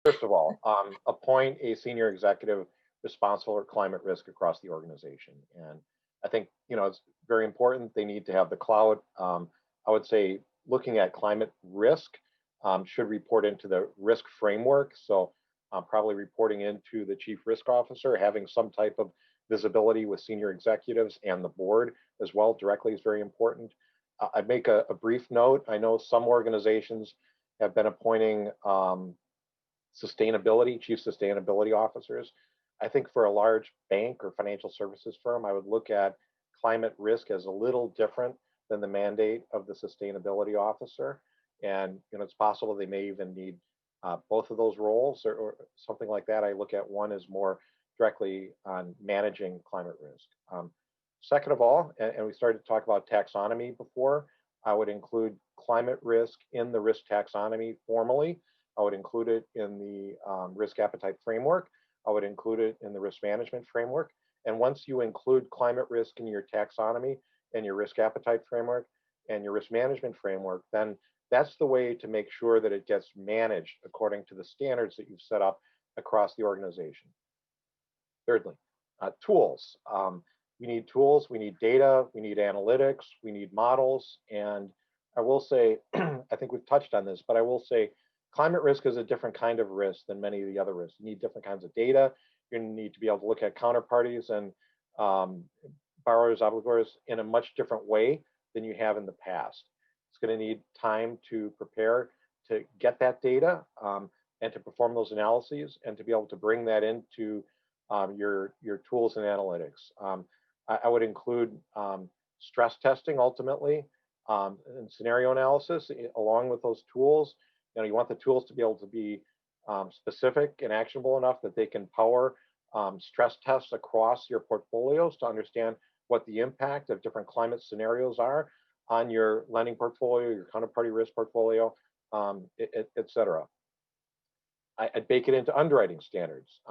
First of all, appoint a senior executive responsible for climate risk across the organization. And I think, it's very important. They need to have the cloud. I would say looking at climate risk should report into the risk framework. So probably reporting into the chief risk officer, having some type of visibility with senior executives and the board as well directly is very important. I'd make a brief note. I know some organizations have been appointing chief sustainability officers. I think for a large bank or financial services firm, I would look at climate risk as a little different than the mandate of the sustainability officer. And it's possible they may even need both of those roles or something like that. I look at one as more directly on managing climate risk. Second of all, and we started to talk about taxonomy before, I would include climate risk in the risk taxonomy formally. I would include it in the risk appetite framework. I would include it in the risk management framework. And once you include climate risk in your taxonomy and your risk appetite framework and your risk management framework, then that's the way to make sure that it gets managed according to the standards that you've set up across the organization. Thirdly, tools. We need tools, we need data, we need analytics, we need models. And I will say, I think we've touched on this, but I will say climate risk is a different kind of risk than many of the other risks. You need different kinds of data. You need to be able to look at counterparties and borrowers, obligors in a much different way than you have in the past. It's going to need time to prepare to get that data and to perform those analyses and to be able to bring that into your tools and analytics. I would include stress testing ultimately and scenario analysis along with those tools. You want the tools to be able to be specific and actionable enough that they can power stress tests across your portfolios to understand what the impact of different climate scenarios are on your lending portfolio, your counterparty risk portfolio, et cetera. I'd bake it into underwriting standards.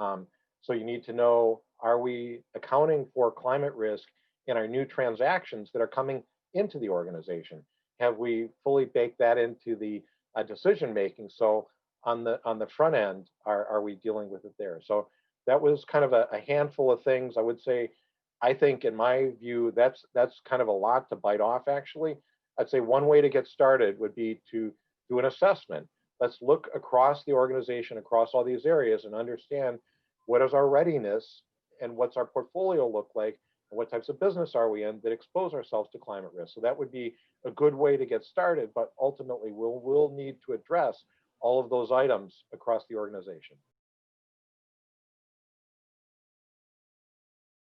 So you need to know, are we accounting for climate risk in our new transactions that are coming into the organization? Have we fully baked that into the decision making? So on the front end, are we dealing with it there? So that was kind of a handful of things. I would say, I think in my view, that's kind of a lot to bite off actually. I'd say one way to get started would be to do an assessment. Let's look across the organization, across all these areas and understand what is our readiness and what's our portfolio look like and what types of business are we in that expose ourselves to climate risk. So that would be a good way to get started, but ultimately we'll need to address all of those items across the organization.